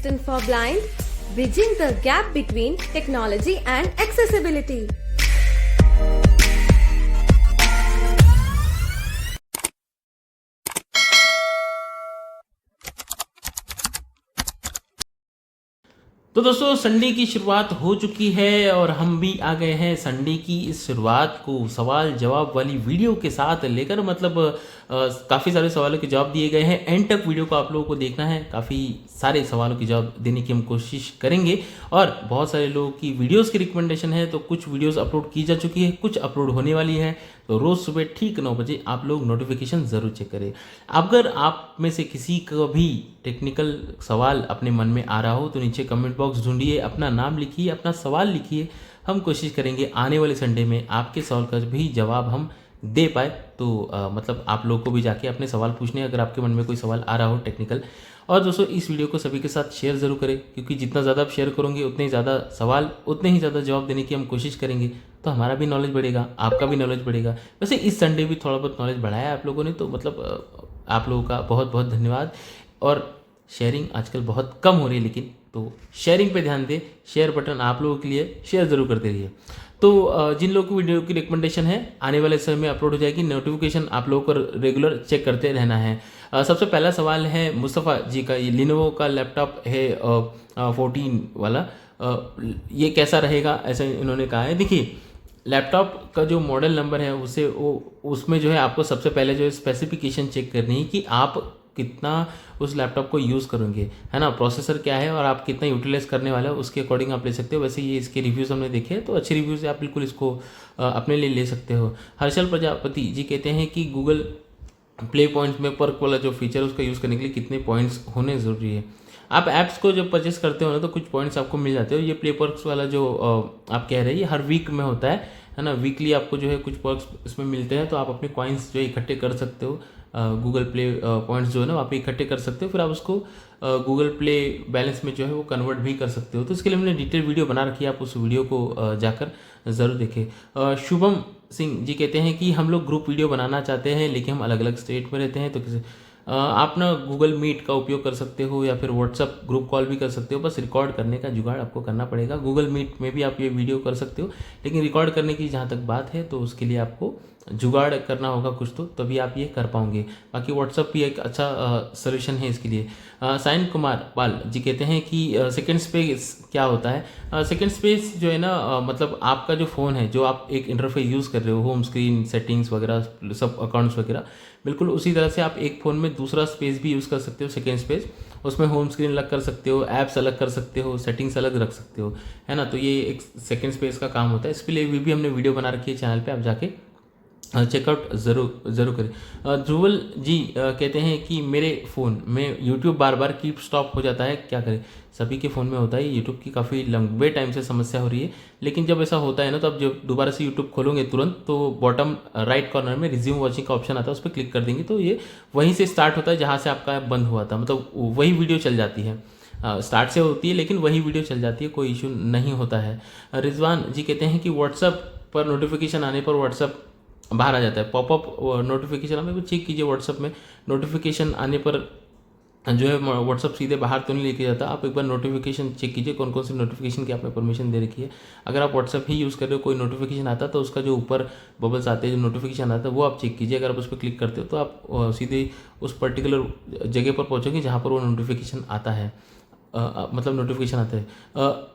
assistant for blind, bridging the gap between technology and accessibility. तो दोस्तों Sunday की शुरुआत हो चुकी है और हम भी आ गए हैं संडे की इस शुरुआत को सवाल जवाब वाली वीडियो के साथ लेकर। मतलब काफ़ी सारे सवालों के जवाब दिए गए हैं। एंड तक वीडियो को आप लोगों को देखना है, काफ़ी सारे सवालों के जवाब देने की हम कोशिश करेंगे। और बहुत सारे लोगों की वीडियोस की रिकमेंडेशन है, तो कुछ वीडियोस अपलोड की जा चुकी है, कुछ अपलोड होने वाली है। तो रोज़ सुबह ठीक 9 बजे आप लोग नोटिफिकेशन ज़रूर चेक करें। अगर आप में से किसी का भी टेक्निकल सवाल अपने मन में आ रहा हो तो नीचे कमेंट बॉक्स ढूंढिए, अपना नाम लिखिए, अपना सवाल लिखिए। हम कोशिश करेंगे आने वाले संडे में आपके सवाल का भी जवाब हम दे पाए। तो मतलब आप लोग को भी जाके अपने सवाल पूछने, अगर आपके मन में कोई सवाल आ रहा हो टेक्निकल। और दोस्तों इस वीडियो को सभी के साथ शेयर ज़रूर करें, क्योंकि जितना ज़्यादा आप शेयर करोगे उतने ही ज़्यादा सवाल, उतने ही ज़्यादा जवाब देने की हम कोशिश करेंगे। तो हमारा भी नॉलेज बढ़ेगा, आपका भी नॉलेज बढ़ेगा। वैसे इस संडे भी थोड़ा बहुत नॉलेज बढ़ाया आप लोगों ने, तो मतलब आप लोगों का बहुत बहुत धन्यवाद। और शेयरिंग आजकल बहुत कम हो रही है, लेकिन तो शेयरिंग पे ध्यान दें। शेयर बटन आप लोगों के लिए शेयर ज़रूर करते रहिए। तो जिन लोगों को वीडियो की रिकमेंडेशन है आने वाले समय में अपलोड हो जाएगी। नोटिफिकेशन आप लोगों को रेगुलर चेक करते रहना है। सबसे पहला सवाल है मुस्तफ़ा जी का। ये लिनोवो का लैपटॉप है 14 वाला। ये कैसा रहेगा, ऐसा इन्होंने कहा है। देखिए लैपटॉप का जो मॉडल नंबर है उसे उसमें जो है आपको सबसे पहले जो है स्पेसिफिकेशन चेक करनी है कि आप कितना उस लैपटॉप को यूज़ करोगे, है ना। प्रोसेसर क्या है और आप कितना यूटिलाइज करने वाले हो, उसके अकॉर्डिंग आप ले सकते हो। वैसे ये इसके रिव्यूज़ हमने देखे, तो अच्छे रिव्यूज़ है, आप बिल्कुल इसको अपने लिए ले सकते हो। हर्षल प्रजापति जी कहते हैं कि गूगल प्ले पॉइंट्स में पर्क वाला जो फीचर है उसका यूज़ करने के लिए कितने पॉइंट्स होने ज़रूरी है। आप ऐप्स को जब परचेस करते हो ना तो कुछ पॉइंट्स आपको मिल जाते हो। ये प्ले पर्क्स वाला जो आप कह रहे हैं ये हर वीक में होता है ना। वीकली आपको जो है कुछ पर्क्स इसमें मिलते हैं, तो आप अपने कॉइन्स जो है इकट्ठे कर सकते हो। गूगल प्ले पॉइंट्स जो है ना आप इकट्ठे कर सकते हो, फिर आप उसको गूगल प्ले बैलेंस में जो है वो कन्वर्ट भी कर सकते हो। तो इसके लिए हमने डिटेल वीडियो बना रखी है, आप उस वीडियो को जाकर ज़रूर देखें। शुभम सिंह जी कहते हैं कि हम लोग ग्रुप वीडियो बनाना चाहते हैं, लेकिन हम अलग अलग स्टेट में रहते हैं, तो किसी आप ना गूगल मीट का उपयोग कर सकते हो या फिर व्हाट्सअप ग्रुप कॉल भी कर सकते हो। बस रिकॉर्ड करने का जुगाड़ आपको करना पड़ेगा। गूगल मीट में भी आप ये वीडियो कर सकते हो, लेकिन रिकॉर्ड करने की जहाँ तक बात है तो उसके लिए आपको जुगाड़ करना होगा कुछ, तो तभी आप ये कर पाओगे। बाकी व्हाट्सअप भी एक अच्छा सोल्यूशन है इसके लिए। साइन कुमार पाल जी कहते हैं कि सेकेंड स्पेस क्या होता है। सेकेंड स्पेस जो है ना मतलब आपका जो फ़ोन है, जो आप एक इंटरफेस यूज़ कर रहे हो, होम स्क्रीन सेटिंग्स वगैरह सब अकाउंट्स वगैरह, बिल्कुल उसी तरह से आप एक फ़ोन में दूसरा स्पेस भी यूज़ कर सकते हो, सेकेंड स्पेस। उसमें होम स्क्रीन अलग कर सकते हो, ऐप्स अलग कर सकते हो, सेटिंग्स अलग रख सकते हो, है ना। तो ये एक सेकेंड स्पेस का काम होता है। इसके लिए भी हमने वीडियो बना रखी है चैनल पे, आप जाके चेकआउट ज़रूर करें। ध्रुवल जी कहते हैं कि मेरे फ़ोन में यूट्यूब बार बार कीप स्टॉप हो जाता है, क्या करें। सभी के फ़ोन में होता है, यूट्यूब की काफ़ी लंबे टाइम से समस्या हो रही है। लेकिन जब ऐसा होता है ना, तो आप जब दोबारा से यूट्यूब खोलोगे तुरंत, तो बॉटम राइट कॉर्नर में रिज्यूम वॉचिंग का ऑप्शन आता है, उस पर क्लिक कर देंगे तो ये वहीं से स्टार्ट होता है जहाँ से आपका बंद हुआ था। मतलब वही वीडियो चल जाती है, स्टार्ट से होती है लेकिन वही वीडियो चल जाती है, कोई इशू नहीं होता है। रिजवान जी कहते हैं कि व्हाट्सअप पर नोटिफिकेशन आने पर व्हाट्सअप बाहर आ जाता है। पॉपअप नोटिफिकेशन हमें चेक कीजिए, व्हाट्सअप में नोटिफिकेशन आने पर जो है व्हाट्सअप सीधे बाहर तो नहीं लेके जाता। आप एक बार नोटिफिकेशन चेक कीजिए कौन कौन सी नोटिफिकेशन की आपने परमिशन दे रखी है। अगर आप व्हाट्सअप ही यूज़ कर रहे हो, कोई नोटिफिकेशन आता है तो उसका जो ऊपर बबल्स आते हैं, जो नोटिफिकेशन आता है वो आप चेक कीजिए। अगर आप उस पर क्लिक करते हो तो आप सीधे उस पर्टिकुलर जगह पर पहुँचोगे जहाँ पर वो नोटिफिकेशन आता है, मतलब नोटिफिकेशन आता है।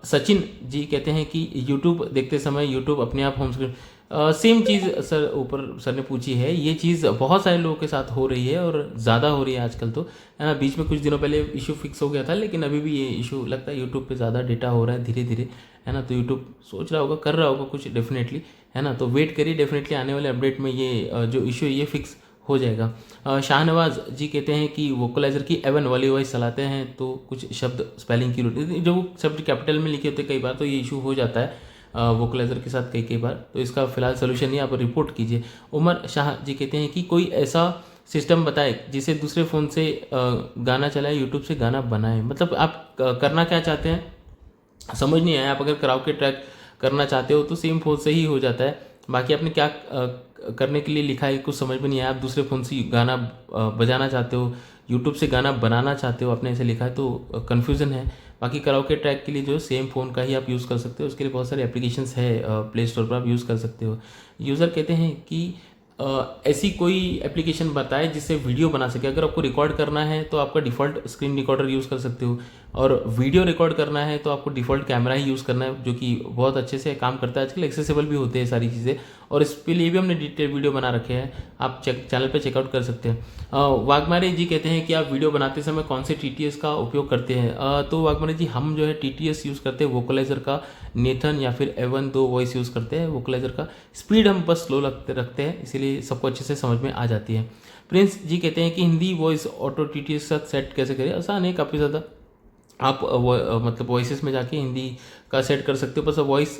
सचिन जी कहते हैं कि यूट्यूब देखते समय यूट्यूब अपने आप होम स्क्रीन, सेम चीज़ सर ऊपर सर ने पूछी है। ये चीज़ बहुत सारे लोगों के साथ हो रही है और ज़्यादा हो रही है आजकल, तो है ना। बीच में कुछ दिनों पहले इशू फिक्स हो गया था, लेकिन अभी भी ये इशू लगता है यूट्यूब पे ज़्यादा डेटा हो रहा है धीरे धीरे, है ना। तो यूट्यूब सोच रहा होगा, कर रहा होगा कुछ डेफिनेटली, है ना। तो वेट करिए, डेफिनेटली आने वाले अपडेट में ये जो इशू है ये फिक्स हो जाएगा। शाहनवाज जी कहते हैं कि वोकलाइजर की एवन वाली वॉइस चलाते हैं तो कुछ शब्द स्पेलिंग की रूटीन, जो शब्द कैपिटल में लिखे होते हैं कई बार, तो ये इशू हो जाता है वोकलाइजर के साथ कई बार। तो इसका फिलहाल सोल्यूशन नहीं, आप रिपोर्ट कीजिए। उमर शाह जी कहते हैं कि कोई ऐसा सिस्टम बताए जिसे दूसरे फ़ोन से गाना चलाए, यूट्यूब से गाना बनाए। मतलब आप करना क्या चाहते हैं समझ नहीं आया। आप अगर कराओके ट्रैक करना चाहते हो तो सेम फ़ोन से ही हो जाता है। बाकी आपने क्या करने के लिए लिखा है कुछ समझ में नहीं आया। आप दूसरे फ़ोन से गाना बजाना चाहते हो, यूट्यूब से गाना बनाना चाहते हो, आपने ऐसे लिखा है तो कन्फ्यूज़न है। बाकी कराओके ट्रैक के लिए जो सेम फ़ोन का ही आप यूज़ कर सकते हो, उसके लिए बहुत सारे एप्लीकेशंस है प्ले स्टोर पर, आप यूज़ कर सकते हो। यूज़र कहते हैं कि ऐसी कोई एप्लीकेशन बताए जिससे वीडियो बना सके। अगर आपको रिकॉर्ड करना है तो आपका डिफ़ॉल्ट स्क्रीन रिकॉर्डर यूज़ कर सकते हो, और वीडियो रिकॉर्ड करना है तो आपको डिफ़ॉल्ट कैमरा ही यूज़ करना है, जो कि बहुत अच्छे से काम करता है। आजकल एक्सेसिबल भी होते हैं सारी चीज़ें, और इसके लिए भी हमने डिटेल वीडियो बना रखे हैं, आप चैनल पे चेकआउट कर सकते हैं। वाघमारे जी कहते हैं कि आप वीडियो बनाते समय कौन से TTS का उपयोग करते हैं। तो वाघमारे जी हम जो है TTS यूज़ करते हैं, वोकलाइज़र का, नेथन या फिर एवन 2 वॉइस यूज़ करते हैं वोकलाइज़र का। स्पीड हम बस स्लो रखते हैं, इसीलिए सबको अच्छे से समझ में आ जाती है। प्रिंस जी कहते हैं कि हिंदी वॉइस ऑटो TTS के साथ सेट कैसे करें। आसान है काफ़ी ज़्यादा, आप मतलब वॉइसेस में जाके हिंदी का सेट कर सकते हो, बस वॉइस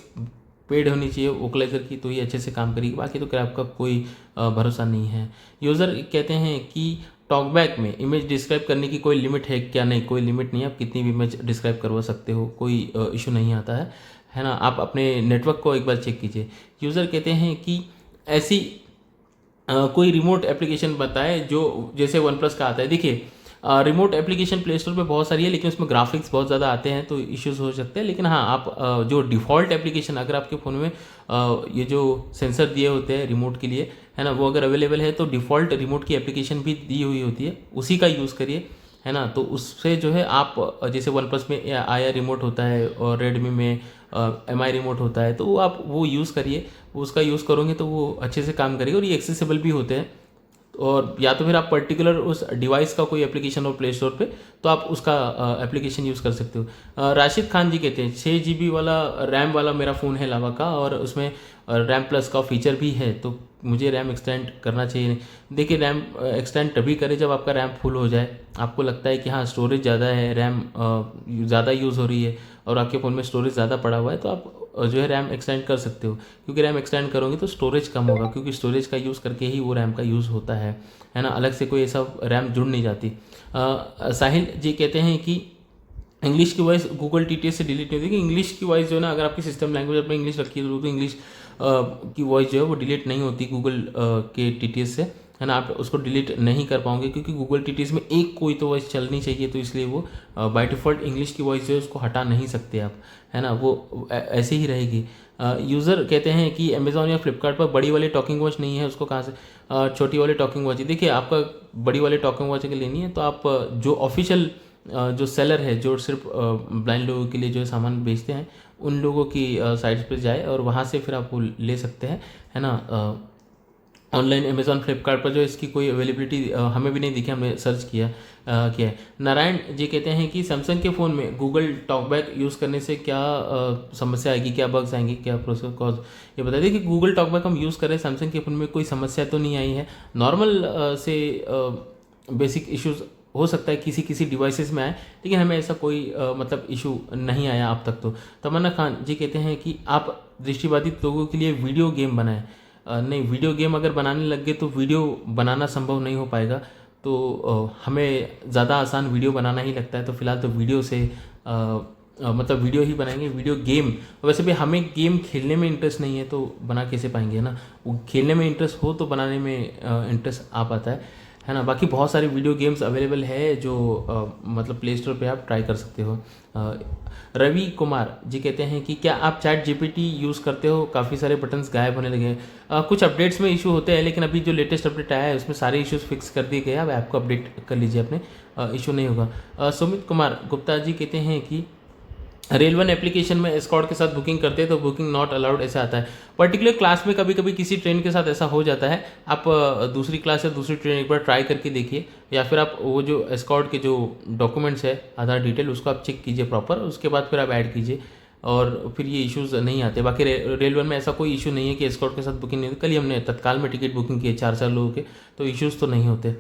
पेड होनी चाहिए वोकलाइज़र की, तो ये अच्छे से काम करेगी। बाकी तो क्रैप का कोई भरोसा नहीं है। यूज़र कहते हैं कि टॉकबैक में इमेज डिस्क्राइब करने की कोई लिमिट है क्या। नहीं, कोई लिमिट नहीं है, आप कितनी भी इमेज डिस्क्राइब करवा सकते हो, कोई इशू नहीं आता है ना। आप अपने नेटवर्क को एक बार चेक कीजिए। यूज़र कहते हैं कि ऐसी कोई रिमोट एप्लीकेशन बताए जो जैसे वन प्लस का आता है। देखिए रिमोट एप्लीकेशन प्ले स्टोर पे बहुत सारी है, लेकिन उसमें ग्राफिक्स बहुत ज़्यादा आते हैं तो इश्यूज हो सकते हैं। लेकिन हाँ, आप जो डिफ़ॉल्ट एप्लीकेशन अगर आपके फ़ोन में ये जो सेंसर दिए होते हैं रिमोट के लिए, है ना, वो अगर अवेलेबल है तो डिफ़ॉल्ट रिमोट की एप्लीकेशन भी दी हुई होती है, उसी का यूज़ करिए, है ना। तो उससे जो है आप जैसे वन प्लस में आया रिमोट होता है और रेडमी में MI रिमोट होता है, तो वो आप वो यूज़ करिए, उसका यूज़ करोगे तो वो अच्छे से काम करेगा, और ये एक्सेसिबल भी होते हैं। और या तो फिर आप पर्टिकुलर उस डिवाइस का कोई एप्लीकेशन हो प्ले स्टोर पे, तो आप उसका एप्लीकेशन यूज़ कर सकते हो। राशिद खान जी कहते हैं 6 GB वाला रैम वाला मेरा फ़ोन है लावा का, और उसमें रैम प्लस का फीचर भी है, तो मुझे रैम एक्सटेंड करना चाहिए। देखिए रैम एक्सटेंड तभी करें जब आपका रैम फुल हो जाए, आपको लगता है कि हाँ स्टोरेज ज़्यादा है, रैम ज़्यादा यूज़ हो रही है और आपके फ़ोन में स्टोरेज ज़्यादा पड़ा हुआ है, तो आप जो है रैम एक्सटेंड कर सकते हो। क्योंकि रैम एक्सटेंड करोगे तो स्टोरेज कम होगा, क्योंकि स्टोरेज का यूज़ करके ही वो रैम का यूज़ होता है ना। अलग से कोई ऐसा रैम जुड़ नहीं जाती। साहिल जी कहते हैं कि इंग्लिश की वॉइस गूगल TTS से डिलीट नहीं होती। कि इंग्लिश की वॉइस जो है ना, अगर आपकी सिस्टम लैंग्वेज अपने इंग्लिश रखी है तो इंग्लिश की वॉइस जो है वो डिलीट नहीं होती गूगल के TTS से, है ना। आप उसको डिलीट नहीं कर पाओगे, क्योंकि गूगल TTS में एक कोई तो वॉइस चलनी चाहिए, तो इसलिए वो बाय डिफ़ॉल्ट इंग्लिश की वॉइस जो है उसको हटा नहीं सकते आप, है ना, वो ऐसे ही रहेगी। यूज़र कहते हैं कि अमेज़ॉन या फ्लिपकार्ट पर बड़ी वाली टॉकिंग वॉच नहीं है, उसको कहाँ से छोटी वाली टॉकिंग वॉच। देखिए आपका बड़ी वाली टॉकिंग वॉच अगर लेनी है तो आप जो ऑफिशियल जो सेलर है, जो सिर्फ ब्लाइंड लोगों के लिए जो सामान बेचते हैं, उन लोगों की साइट्स पर जाए और वहाँ से फिर आप वो ले सकते हैं, है ना। ऑनलाइन अमेज़ॉन फ्लिपकार्ट पर जो इसकी कोई अवेलेबिलिटी हमें भी नहीं दिखी, हमने सर्च किया है। नारायण जी कहते हैं कि सैमसंग के फ़ोन में गूगल टॉकबैक यूज़ करने से क्या समस्या आएगी, क्या बग्स आएंगे, क्या प्रोसेस कॉज, ये बता दें कि गूगल टॉकबैक हम यूज़ कर रहे हैं सैमसंग के फ़ोन में, कोई समस्या तो नहीं आई है। नॉर्मल से बेसिक इश्यूज़ हो सकता है किसी किसी डिवाइसेस में आए, लेकिन हमें ऐसा कोई मतलब इशू नहीं आया अब तक। तो तमन्ना खान जी कहते हैं कि आप दृष्टिबाधित लोगों के लिए वीडियो गेम बनाएं। नहीं, वीडियो गेम अगर बनाने लग गए तो वीडियो बनाना संभव नहीं हो पाएगा, तो हमें ज़्यादा आसान वीडियो बनाना ही लगता है, तो फिलहाल तो वीडियो से मतलब वीडियो ही बनाएंगे। वीडियो गेम वैसे भी हमें गेम खेलने में इंटरेस्ट नहीं है, तो बना कैसे पाएंगे, है ना। वो खेलने में इंटरेस्ट हो तो बनाने में इंटरेस्ट आ पाता है ना। बाकी बहुत सारे वीडियो गेम्स अवेलेबल है जो मतलब प्ले स्टोर पे आप ट्राई कर सकते हो। रवि कुमार जी कहते हैं कि क्या आप चैट GPT यूज़ करते हो, काफ़ी सारे बटन्स गायब होने लगे हैं। कुछ अपडेट्स में इशू होते हैं, लेकिन अभी जो लेटेस्ट अपडेट आया है उसमें सारे इश्यूज फिक्स कर दिए गए हैं। अब ऐप को अपडेट कर लीजिए अपने, इशू नहीं होगा। सुमित कुमार गुप्ता जी कहते हैं कि रेल1 एप्लीकेशन में एस्कॉर्ट के साथ बुकिंग करते हैं तो बुकिंग नॉट अलाउड ऐसा आता है। पर्टिकुलर क्लास में कभी कभी किसी ट्रेन के साथ ऐसा हो जाता है, आप दूसरी क्लास या दूसरी ट्रेन एक बार ट्राई करके देखिए, या फिर आप वो जो एस्कॉर्ट के जो डॉक्यूमेंट्स है, आधार डिटेल, उसको आप चेक कीजिए प्रॉपर, उसके बाद फिर आप ऐड कीजिए और फिर ये इश्यूज़ नहीं आते। बाकी रेल1 में ऐसा कोई इशू नहीं है कि एस्कॉर्ट के साथ बुकिंग नहीं होती। कल ही हमने तत्काल में टिकट बुकिंग की है 4 लोगों के, तो इश्यूज़ तो नहीं होते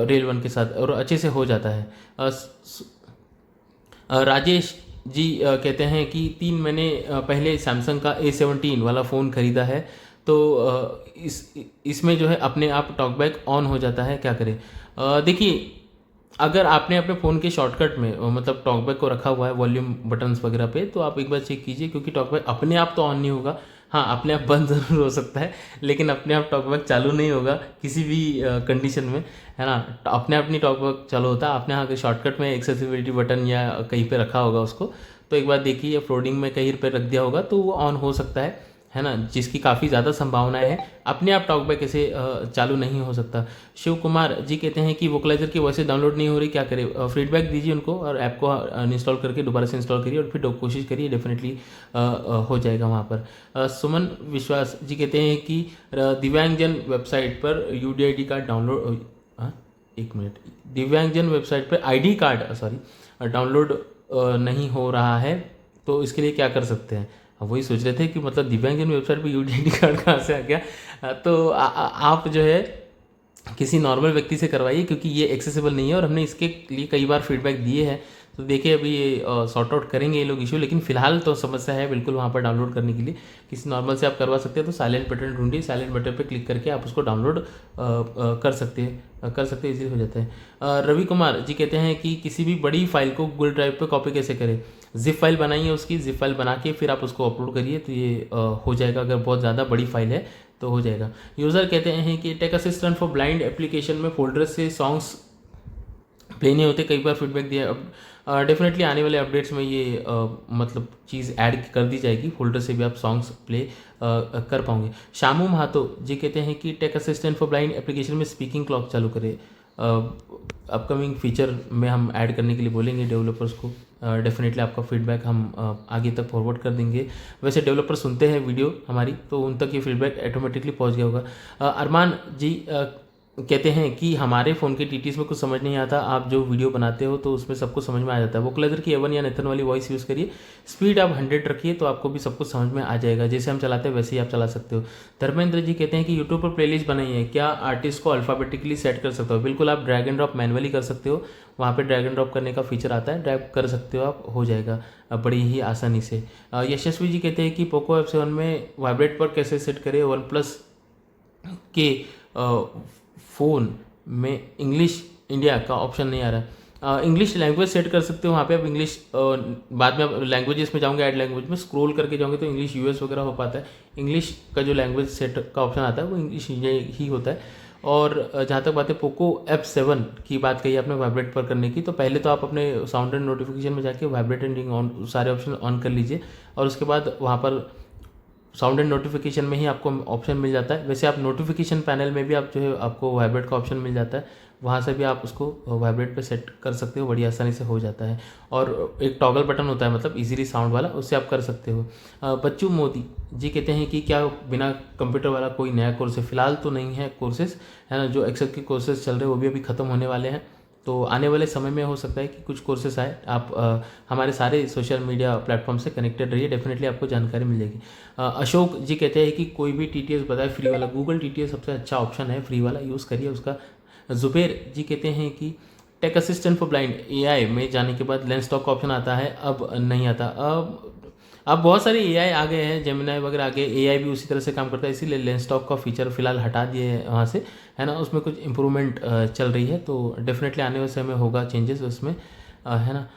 रेल1 के साथ, और अच्छे से हो जाता है। राजेश जी कहते हैं कि 3 महीने पहले सैमसंग का A17 वाला फ़ोन ख़रीदा है, तो इसमें जो है अपने आप टॉकबैक ऑन हो जाता है, क्या करें। देखिए अगर आपने अपने फ़ोन के शॉर्टकट में मतलब टॉकबैक को रखा हुआ है वॉल्यूम बटन्स वगैरह पे, तो आप एक बार चेक कीजिए, क्योंकि टॉकबैक अपने आप तो ऑन नहीं होगा, हाँ, अपने आप बंद ज़रूर हो सकता है, लेकिन अपने आप टॉकबैक चालू नहीं होगा किसी भी कंडीशन में, है ना। अपने आप नहीं टॉकबैक चालू होता, आपने अगर शॉर्टकट में एक्सेसिबिलिटी बटन या कहीं पे रखा होगा उसको, तो एक बार देखिए, फ्लोडिंग में कहीं पे रख दिया होगा तो वो ऑन हो सकता है ना, जिसकी काफ़ी ज़्यादा संभावनाएं हैं। अपने आप टॉकबैक ऐसे चालू नहीं हो सकता। शिव कुमार जी कहते हैं कि वोकलाइजर की वॉइस डाउनलोड नहीं हो रही, क्या करें? फीडबैक दीजिए उनको और ऐप को इंस्टॉल करके दोबारा से इंस्टॉल करिए और फिर कोशिश करिए, डेफिनेटली हो जाएगा वहाँ पर। सुमन विश्वास जी कहते हैं कि दिव्यांगजन वेबसाइट पर UDID कार्ड डाउनलोड, एक मिनट, दिव्यांगजन वेबसाइट पर ID कार्ड डाउनलोड नहीं हो रहा है, तो इसके लिए क्या कर सकते हैं? वही सोच रहे थे कि मतलब दिव्यांगजन वेबसाइट पे UDID कार्ड कहाँ से आ गया। तो आप जो है किसी नॉर्मल व्यक्ति से करवाइए, क्योंकि ये एक्सेसिबल नहीं है और हमने इसके लिए कई बार फीडबैक दिए हैं। तो देखिए, अभी ये सॉर्ट आउट करेंगे ये लोग इशू, लेकिन फिलहाल तो समस्या है बिल्कुल वहाँ पर डाउनलोड करने के लिए। किसी नॉर्मल से आप करवा सकते हैं, तो साइलेंट बटन ढूंढिए, साइलेंट बटन पर क्लिक करके आप उसको डाउनलोड कर सकते हैं, इजीली हो जाता है। रवि कुमार जी कहते हैं कि किसी भी बड़ी फाइल को गूगल ड्राइव पे कॉपी कैसे करें? जिप फाइल बनाइए, उसकी जिप फाइल बना के फिर आप उसको अपलोड करिए, तो ये हो जाएगा। अगर बहुत ज़्यादा बड़ी फाइल है तो हो जाएगा। यूज़र कहते हैं कि tech assistant for blind application में फोल्डर से सॉन्ग्स प्ले नहीं होते, कई बार फीडबैक दिया। अब डेफिनेटली आने वाले अपडेट्स में ये मतलब चीज़ ऐड कर दी जाएगी, फोल्डर से भी आप सॉन्ग्स प्ले कर पाओगे। शामू महातो जी कहते हैं कि tech assistant for blind application में स्पीकिंग क्लॉक चालू करें। अपकमिंग फीचर में हम ऐड करने के लिए बोलेंगे डेवलपर्स को। डेफिनेटली आपका फीडबैक हम आगे तक फॉरवर्ड कर देंगे। वैसे डेवलपर सुनते हैं वीडियो हमारी, तो उन तक ये फीडबैक ऑटोमेटिकली पहुंच गया होगा। अरमान जी कहते हैं कि हमारे फ़ोन के TTS में कुछ समझ नहीं आता, आप जो वीडियो बनाते हो तो उसमें सब कुछ समझ में आ जाता है। वोकलाइजर की A1 या नेथन वाली वॉइस यूज़ करिए, स्पीड आप 100 रखिए तो आपको भी सब कुछ समझ में आ जाएगा। जैसे हम चलाते हैं वैसे ही आप चला सकते हो। धर्मेंद्र जी कहते हैं कि यूट्यूब पर प्लेलिस्ट बनाई है, क्या आर्टिस्ट को अल्फ़ाबेटिकली सेट कर सकते हो? बिल्कुल, आप ड्रैग एंड ड्रॉप मैनुअली कर सकते हो, वहाँ पर ड्रैग एंड ड्रॉप करने का फीचर आता है, ड्रैग कर सकते हो आप, हो जाएगा बड़ी ही आसानी से। यशस्वी जी कहते हैं कि पोको F7 में वाइब्रेट पर कैसे सेट करें? OnePlus के फ़ोन में इंग्लिश इंडिया का ऑप्शन नहीं आ रहा है। इंग्लिश लैंग्वेज सेट कर सकते हो, वहाँ पे आप इंग्लिश बाद में आप लैंग्वेजेस में जाओगे, ऐड लैंग्वेज में स्क्रॉल करके जाओगे तो इंग्लिश US वगैरह हो पाता है। इंग्लिश का जो लैंग्वेज सेट का ऑप्शन आता है वो इंग्लिश ही होता है। और जहाँ तक बात है पोको F7 की बात कही आपने वाइब्रेट पर करने की, तो पहले तो आप अपने साउंड एंड नोटिफिकेशन में जाके वाइब्रेट एंड रिंग ऑन सारे ऑप्शन ऑन कर लीजिए, और उसके बाद वहाँ पर साउंड एंड नोटिफिकेशन में ही आपको ऑप्शन मिल जाता है। वैसे आप नोटिफिकेशन पैनल में भी आप जो है आपको वाइब्रेट का ऑप्शन मिल जाता है, वहाँ से भी आप उसको वाइब्रेट पे सेट कर सकते हो, बड़ी आसानी से हो जाता है। और एक टॉगल बटन होता है, मतलब इजीली साउंड वाला, उससे आप कर सकते हो। बच्चू मोदी जी कहते हैं कि क्या बिना कंप्यूटर वाला कोई नया कोर्स है? फिलहाल तो नहीं है कोर्सेज, है ना। जो एक्सेल के कोर्सेज चल रहे हैं वो भी अभी ख़त्म होने वाले हैं, तो आने वाले समय में हो सकता है कि कुछ कोर्सेस आए। आप हमारे सारे सोशल मीडिया प्लेटफॉर्म से कनेक्टेड रहिए, डेफिनेटली आपको जानकारी मिल जाएगी। अशोक जी कहते हैं कि कोई भी TTS बताए फ्री वाला। गूगल TTS सबसे अच्छा ऑप्शन है, फ्री वाला यूज़ करिए उसका। जुबेर जी कहते हैं कि tech assistant for blind AI में जाने के बाद लेंस टॉक का ऑप्शन आता है, अब नहीं आता। अब बहुत सारे AI आ गए हैं, जेमिनी वगैरह आ गए, AI भी उसी तरह से काम करता है, इसीलिए लेंस टॉक का फीचर फिलहाल हटा दिए हैं वहाँ से, है ना। उसमें कुछ इम्प्रूवमेंट चल रही है, तो डेफिनेटली आने वाले समय में होगा चेंजेस उसमें, है ना।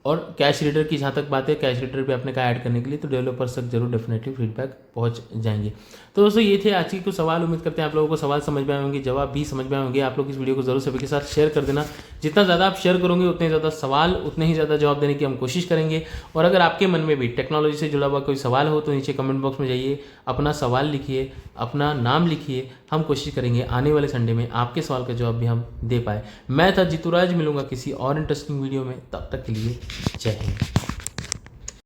और कैश रीडर की जहाँ तक बात है, कैश रीडर भी आपने कहा ऐड करने के लिए, तो डेवलपर्स तक जरूर डेफिनेटली फीडबैक पहुँच जाएंगे। तो दोस्तों ये थे आज की कुछ सवाल। उम्मीद करते हैं आप लोगों को सवाल समझ में आए होंगे, जवाब भी समझ में आए होंगे। आप लोग इस वीडियो को जरूर सभी के साथ शेयर कर देना। जितना ज़्यादा आप शेयर करोगे उतने ज़्यादा सवाल, उतने ही ज़्यादा जवाब देने की हम कोशिश करेंगे। और अगर आपके मन में भी टेक्नोलॉजी से जुड़ा हुआ कोई सवाल हो तो नीचे कमेंट बॉक्स में जाइए, अपना सवाल लिखिए, अपना नाम लिखिए। हम कोशिश करेंगे आने वाले संडे में आपके सवाल का जवाब भी हम दे पाए। मैं था जीतूराज, मिलूंगा किसी और इंटरेस्टिंग वीडियो में, तब तक के लिए जय हिंद।